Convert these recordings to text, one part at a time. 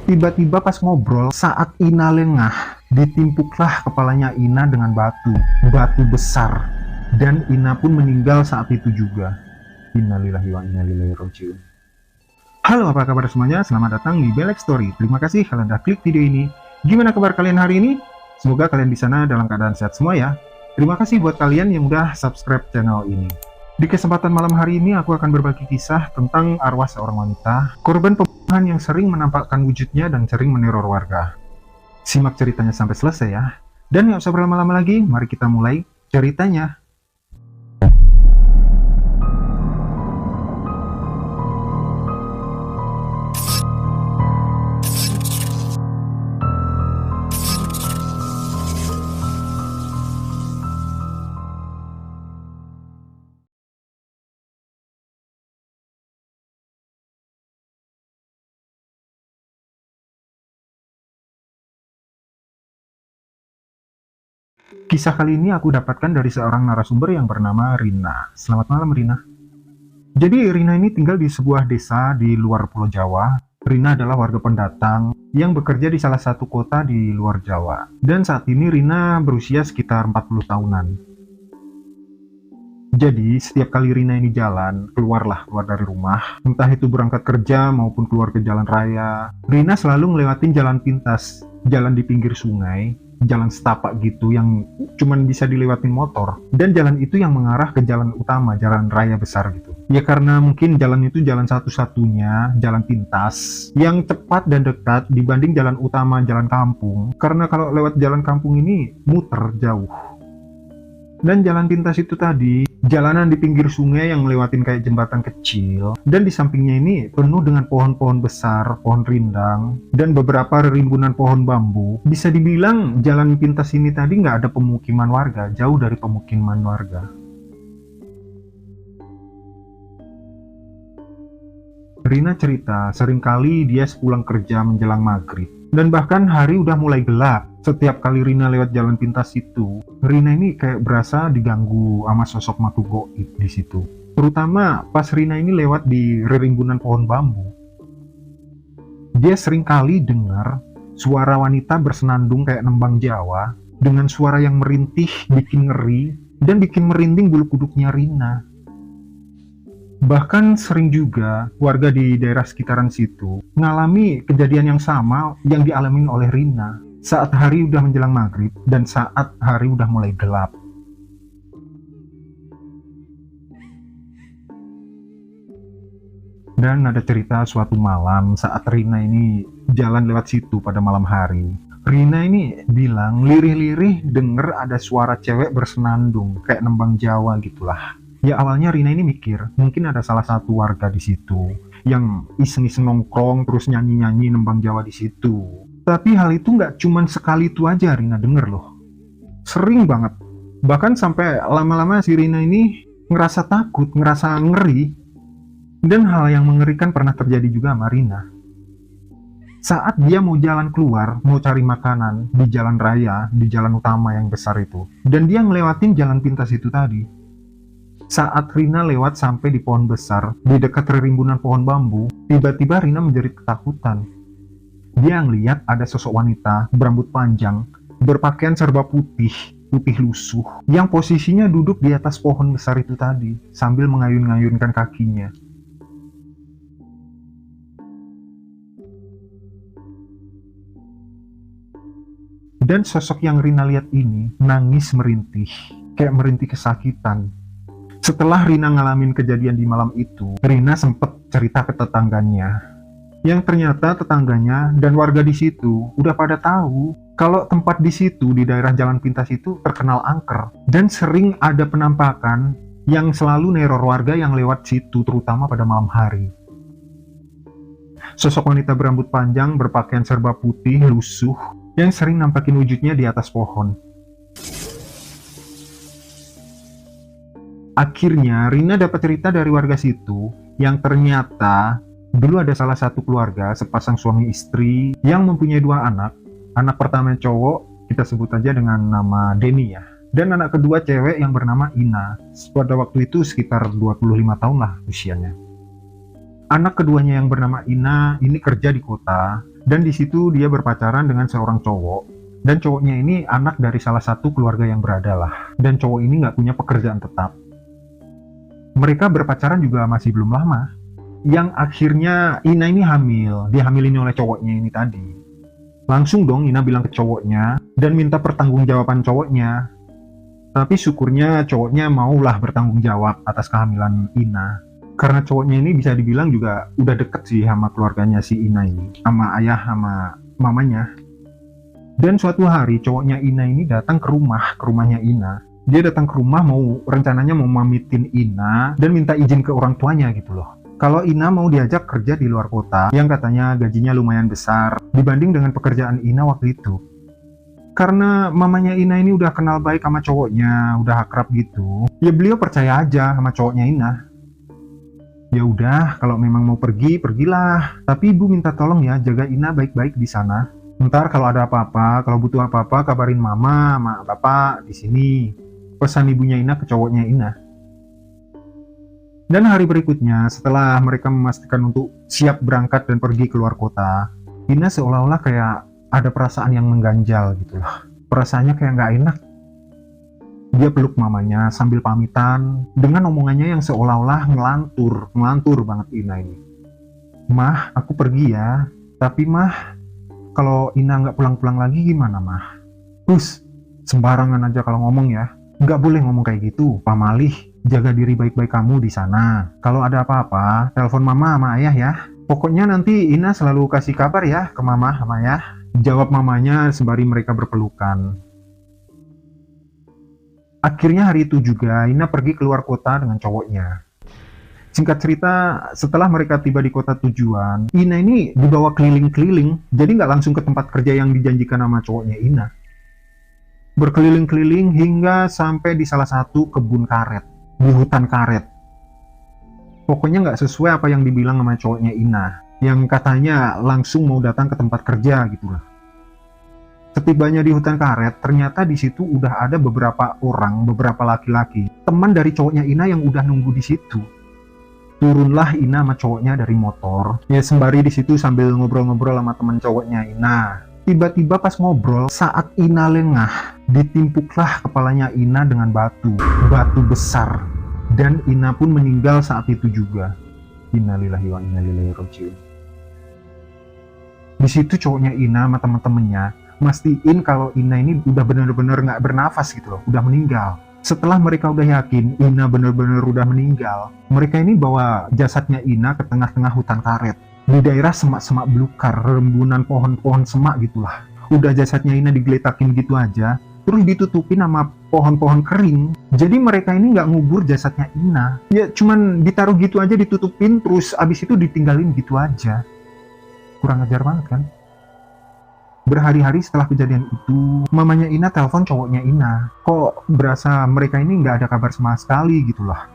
Tiba-tiba pas ngobrol, saat Ina lengah, ditimpuklah kepalanya Ina dengan batu besar. Dan Ina pun meninggal saat itu juga. Innalillahi wa inna ilaihi raji'un. Halo, apa kabar semuanya? Selamat datang di Belek Story. Terima kasih kalian udah klik video ini. Gimana kabar kalian hari ini? Semoga kalian di sana dalam keadaan sehat semua ya. Terima kasih buat kalian yang udah subscribe channel ini. Di kesempatan malam hari ini aku akan berbagi kisah tentang arwah seorang wanita, korban pembunuhan yang sering menampakkan wujudnya dan sering meneror warga. Simak ceritanya sampai selesai ya. Dan nggak usah berlama-lama lagi, mari kita mulai ceritanya. Kisah kali ini aku dapatkan dari seorang narasumber yang bernama Rina. Selamat malam Rina. Jadi Rina ini tinggal di sebuah desa di luar Pulau Jawa. Rina adalah warga pendatang yang bekerja di salah satu kota di luar Jawa. Dan saat ini Rina berusia sekitar 40 tahunan. Jadi setiap kali Rina ini jalan, keluar dari rumah, entah itu berangkat kerja maupun keluar ke jalan raya, Rina selalu ngelewatin jalan pintas, jalan di pinggir sungai, jalan setapak gitu yang cuman bisa dilewatin motor, dan jalan itu yang mengarah ke jalan utama, jalan raya besar gitu. Ya karena mungkin jalan itu jalan satu-satunya, jalan pintas yang cepat dan dekat dibanding jalan utama, jalan kampung, karena kalau lewat jalan kampung ini muter jauh. Dan jalan pintas itu tadi, jalanan di pinggir sungai yang ngelewatin kayak jembatan kecil, dan di sampingnya ini penuh dengan pohon-pohon besar, pohon rindang, dan beberapa rimbunan pohon bambu. Bisa dibilang jalan pintas ini tadi nggak ada pemukiman warga, jauh dari pemukiman warga. Rina cerita, seringkali dia sepulang kerja menjelang maghrib, dan bahkan hari udah mulai gelap. Setiap kali Rina lewat jalan pintas itu, Rina ini kayak berasa diganggu sama sosok makhluk gaib di situ. Terutama pas Rina ini lewat di ririmbunan pohon bambu. Dia seringkali dengar suara wanita bersenandung kayak nembang Jawa, dengan suara yang merintih, bikin ngeri, dan bikin merinding bulu kuduknya Rina. Bahkan sering juga warga di daerah sekitaran situ mengalami kejadian yang sama yang dialami oleh Rina saat hari udah menjelang maghrib dan saat hari udah mulai gelap. Dan ada cerita suatu malam saat Rina ini jalan lewat situ pada malam hari. Rina ini bilang lirih-lirih denger ada suara cewek bersenandung kayak nembang Jawa gitulah. Ya awalnya Rina ini mikir mungkin ada salah satu warga di situ yang iseng-iseng nongkrong terus nyanyi-nyanyi nembang Jawa di situ. Tapi hal itu nggak cuman sekali itu aja Rina denger loh. Sering banget. Bahkan sampai lama-lama si Rina ini ngerasa takut, ngerasa ngeri. Dan hal yang mengerikan pernah terjadi juga sama Rina. Saat dia mau jalan keluar, mau cari makanan di jalan raya, di jalan utama yang besar itu. Dan dia ngelewatin jalan pintas itu tadi. Saat Rina lewat sampai di pohon besar, di dekat ririmbunan pohon bambu, tiba-tiba Rina menjerit ketakutan. Dia ngeliat ada sosok wanita berambut panjang, berpakaian serba putih lusuh, yang posisinya duduk di atas pohon besar itu tadi, sambil mengayun-ngayunkan kakinya. Dan sosok yang Rina lihat ini nangis merintih, kayak merintih kesakitan. Setelah Rina ngalamin kejadian di malam itu, Rina sempet cerita ke tetangganya. Yang ternyata tetangganya dan warga di situ udah pada tahu kalau tempat di situ di daerah jalan pintas itu terkenal angker dan sering ada penampakan yang selalu neror warga yang lewat situ terutama pada malam hari. Sosok wanita berambut panjang berpakaian serba putih lusuh yang sering nampakin wujudnya di atas pohon. Akhirnya Rina dapat cerita dari warga situ yang ternyata dulu ada salah satu keluarga, sepasang suami istri yang mempunyai dua anak. Anak pertama cowok, kita sebut aja dengan nama Denny ya. Dan anak kedua cewek yang bernama Ina. Pada waktu itu sekitar 25 tahun lah usianya. Anak keduanya yang bernama Ina ini kerja di kota Dan di situ dia berpacaran dengan seorang cowok. Dan cowoknya ini anak dari salah satu keluarga yang berada lah. Dan cowok ini nggak punya pekerjaan tetap. Mereka berpacaran juga masih belum lama. Yang akhirnya Ina ini hamil. Dihamilin oleh cowoknya ini tadi. Langsung dong Ina bilang ke cowoknya dan minta pertanggungjawaban cowoknya. Tapi syukurnya cowoknya maulah bertanggung jawab atas kehamilan Ina. Karena cowoknya ini bisa dibilang juga udah deket sih sama keluarganya si Ina ini. Sama ayah, sama mamanya. Dan suatu hari cowoknya Ina ini datang ke rumahnya Ina. Dia datang ke rumah rencananya mau mamitin Ina dan minta izin ke orang tuanya gitu loh. Kalau Ina mau diajak kerja di luar kota yang katanya gajinya lumayan besar dibanding dengan pekerjaan Ina waktu itu. Karena mamanya Ina ini udah kenal baik sama cowoknya, udah akrab gitu. Ya beliau percaya aja sama cowoknya Ina. Ya udah, kalau memang mau pergi, pergilah. Tapi ibu minta tolong ya jaga Ina baik-baik di sana. Ntar kalau ada apa-apa, kalau butuh apa-apa, kabarin mama, sama bapak di sini. Pesan ibunya Ina ke cowoknya Ina. Dan hari berikutnya, setelah mereka memastikan untuk siap berangkat dan pergi keluar kota, Ina seolah-olah kayak ada perasaan yang mengganjal gitu lah. Perasaannya kayak nggak enak. Dia peluk mamanya sambil pamitan dengan omongannya yang seolah-olah ngelantur banget Ina ini. Mah, aku pergi ya. Tapi mah, kalau Ina nggak pulang-pulang lagi gimana mah? Hus, sembarangan aja kalau ngomong ya. Nggak boleh ngomong kayak gitu, pamalih. Jaga diri baik-baik kamu di sana. Kalau ada apa-apa, telepon mama sama ayah ya. Pokoknya nanti Ina selalu kasih kabar ya ke mama sama ayah. Jawab mamanya sembari mereka berpelukan. Akhirnya hari itu juga Ina pergi keluar kota dengan cowoknya. Singkat cerita, setelah mereka tiba di kota tujuan, Ina ini dibawa keliling-keliling, jadi nggak langsung ke tempat kerja yang dijanjikan sama cowoknya Ina. Berkeliling-keliling hingga sampai di salah satu kebun karet, di hutan karet. Pokoknya nggak sesuai apa yang dibilang sama cowoknya Ina, yang katanya langsung mau datang ke tempat kerja gitu lah. Setibanya di hutan karet, ternyata di situ udah ada beberapa orang, beberapa laki-laki, teman dari cowoknya Ina yang udah nunggu di situ. Turunlah Ina sama cowoknya dari motor. Ya sembari di situ sambil ngobrol-ngobrol sama teman cowoknya Ina. Tiba-tiba pas ngobrol, saat Ina lengah, ditimpuklah kepalanya Ina dengan batu besar. Dan Ina pun meninggal saat itu juga. Innalillahi wa inna ilaihi raji'un. Di situ cowoknya Ina sama teman-temannya mastiin kalau Ina ini udah bener-bener nggak bernafas gitu loh, udah meninggal. Setelah mereka udah yakin Ina bener-bener udah meninggal, mereka ini bawa jasadnya Ina ke tengah-tengah hutan karet di daerah semak-semak belukar, rembunan pohon-pohon semak gitulah. Udah jasadnya Ina digeletakin gitu aja, terus ditutupin sama pohon-pohon kering. Jadi mereka ini nggak ngubur jasadnya Ina, ya cuman ditaruh gitu aja, ditutupin, terus abis itu ditinggalin gitu aja. Kurang ajar banget kan? Berhari-hari setelah kejadian itu, mamanya Ina telepon cowoknya Ina. Kok berasa mereka ini nggak ada kabar sama sekali gitu lah.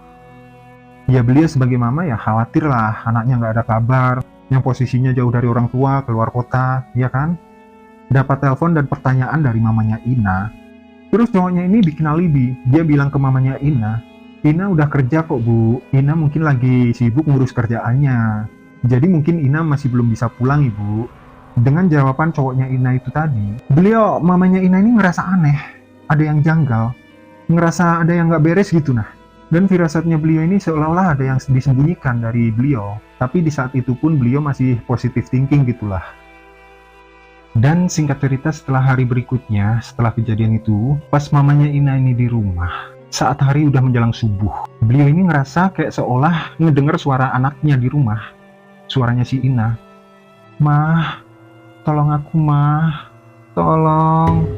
Ya beliau sebagai mama ya khawatir lah anaknya nggak ada kabar, yang posisinya jauh dari orang tua, keluar kota, ya kan? Dapat telepon dan pertanyaan dari mamanya Ina. Terus cowoknya ini bikin alibi, dia bilang ke mamanya Ina udah kerja kok bu, Ina mungkin lagi sibuk ngurus kerjaannya. Jadi mungkin Ina masih belum bisa pulang ibu. Dengan jawaban cowoknya Ina itu tadi, mamanya Ina ini ngerasa aneh, ada yang janggal, ngerasa ada yang nggak beres gitu nah. Dan firasatnya beliau ini seolah-olah ada yang disembunyikan dari beliau, tapi di saat itu pun beliau masih positive thinking gitulah. Dan singkat cerita setelah hari berikutnya, setelah kejadian itu, pas mamanya Ina ini di rumah, saat hari udah menjelang subuh, beliau ini ngerasa kayak seolah ngedenger suara anaknya di rumah, suaranya si Ina. Mah, tolong aku mah, tolong.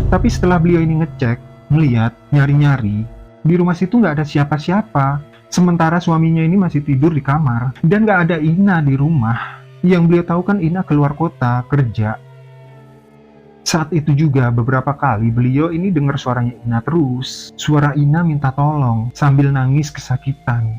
Tapi setelah beliau ini ngecek, ngeliat, nyari-nyari, di rumah situ nggak ada siapa-siapa. Sementara suaminya ini masih tidur di kamar, dan nggak ada Ina di rumah. Yang beliau tahu kan Ina keluar kota, kerja. Saat itu juga beberapa kali beliau ini dengar suaranya Ina terus. Suara Ina minta tolong, sambil nangis kesakitan.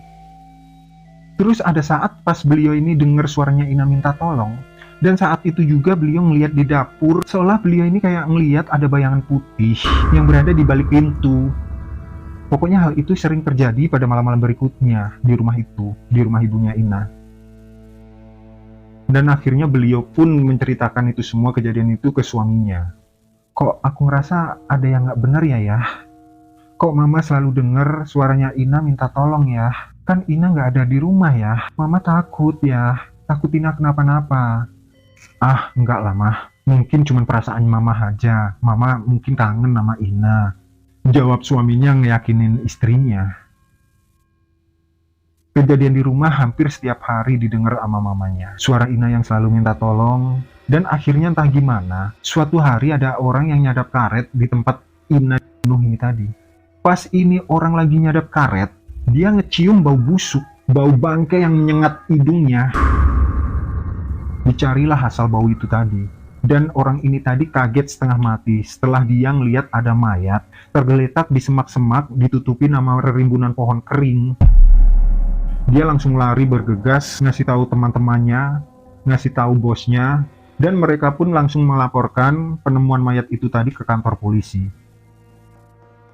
Terus ada saat pas beliau ini dengar suaranya Ina minta tolong, dan saat itu juga beliau ngelihat di dapur, seolah beliau ini kayak ngelihat ada bayangan putih yang berada di balik pintu. Pokoknya hal itu sering terjadi pada malam-malam berikutnya di rumah itu, di rumah ibunya Ina. Dan akhirnya beliau pun menceritakan itu semua kejadian itu ke suaminya. Kok aku ngerasa ada yang nggak bener ya? Kok mama selalu denger suaranya Ina minta tolong ya? Kan Ina nggak ada di rumah ya? Mama takut ya, takut Ina kenapa-napa. Ah, enggak lah mah, mungkin cuma perasaan mama aja. Mama mungkin kangen sama Ina, jawab suaminya ngeyakinin istrinya. Kejadian di rumah hampir setiap hari didengar sama mamanya. Suara Ina yang selalu minta tolong. Dan akhirnya entah gimana, suatu hari ada orang yang nyadap karet di tempat Ina bunuh ini tadi. Pas ini orang lagi nyadap karet, dia ngecium bau busuk, bau bangkai yang menyengat hidungnya. Dicarilah asal bau itu tadi. Dan orang ini tadi kaget setengah mati setelah dia ngeliat ada mayat tergeletak di semak-semak ditutupi nama rimbunan pohon kering. Dia langsung lari bergegas, ngasih tahu teman-temannya, ngasih tahu bosnya, dan mereka pun langsung melaporkan penemuan mayat itu tadi ke kantor polisi.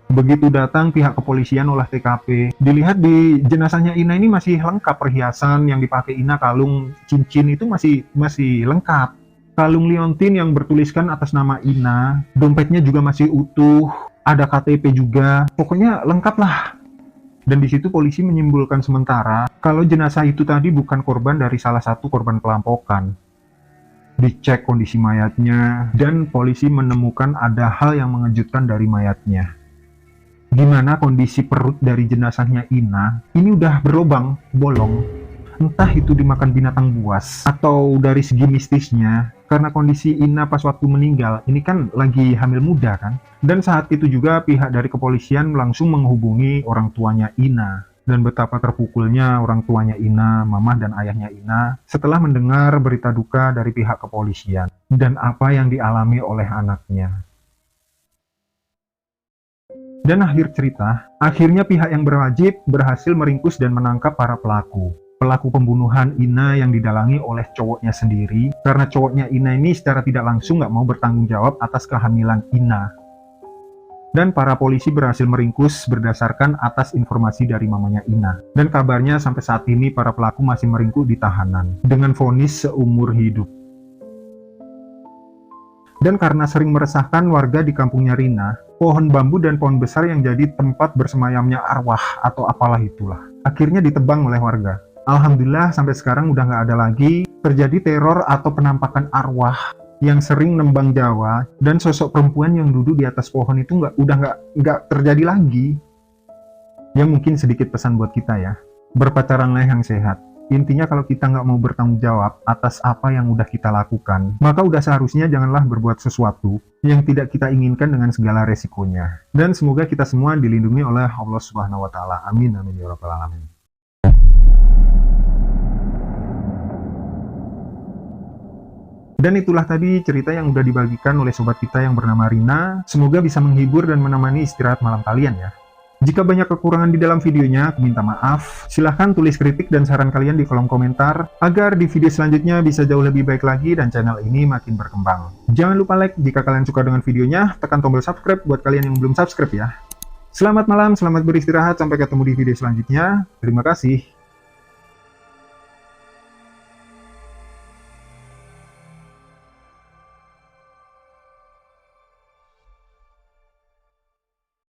Begitu datang pihak kepolisian olah TKP, dilihat di jenazahnya Ina ini masih lengkap perhiasan yang dipakai Ina, kalung, cincin itu masih lengkap. Kalung liontin yang bertuliskan atas nama Ina, dompetnya juga masih utuh, ada KTP juga, pokoknya lengkap lah. Dan di situ polisi menyimpulkan sementara kalau jenazah itu tadi bukan korban dari salah satu korban perampokan. Dicek kondisi mayatnya dan polisi menemukan ada hal yang mengejutkan dari mayatnya. Gimana kondisi perut dari jenazahnya Ina ini udah berlubang, bolong. Entah itu dimakan binatang buas atau dari segi mistisnya, karena kondisi Ina pas waktu meninggal ini kan lagi hamil muda kan. Dan saat itu juga pihak dari kepolisian langsung menghubungi orang tuanya Ina. Dan betapa terpukulnya orang tuanya Ina, mamah dan ayahnya Ina setelah mendengar berita duka dari pihak kepolisian dan apa yang dialami oleh anaknya. Dan akhir cerita, akhirnya pihak yang berwajib berhasil meringkus dan menangkap para pelaku. Pelaku pembunuhan Ina yang didalangi oleh cowoknya sendiri, karena cowoknya Ina ini secara tidak langsung nggak mau bertanggung jawab atas kehamilan Ina. Dan para polisi berhasil meringkus berdasarkan atas informasi dari mamanya Ina. Dan kabarnya sampai saat ini para pelaku masih meringkuk di tahanan dengan vonis seumur hidup. Dan karena sering meresahkan warga di kampungnya Rina, pohon bambu dan pohon besar yang jadi tempat bersemayamnya arwah atau apalah itulah, akhirnya ditebang oleh warga. Alhamdulillah sampai sekarang udah nggak ada lagi terjadi teror atau penampakan arwah yang sering nembang Jawa, dan sosok perempuan yang duduk di atas pohon itu udah nggak terjadi lagi. Ya mungkin sedikit pesan buat kita ya, berpacaranlah yang sehat. Intinya kalau kita nggak mau bertanggung jawab atas apa yang udah kita lakukan, maka udah seharusnya janganlah berbuat sesuatu yang tidak kita inginkan dengan segala resikonya. Dan semoga kita semua dilindungi oleh Allah Subhanahu wa Ta'ala. Amin amin ya rabbal alamin. Dan itulah tadi cerita yang udah dibagikan oleh sobat kita yang bernama Rina. Semoga bisa menghibur dan menemani istirahat malam kalian ya. Jika banyak kekurangan di dalam videonya, aku minta maaf. Silahkan tulis kritik dan saran kalian di kolom komentar, agar di video selanjutnya bisa jauh lebih baik lagi dan channel ini makin berkembang. Jangan lupa like jika kalian suka dengan videonya, tekan tombol subscribe buat kalian yang belum subscribe ya. Selamat malam, selamat beristirahat, sampai ketemu di video selanjutnya. Terima kasih.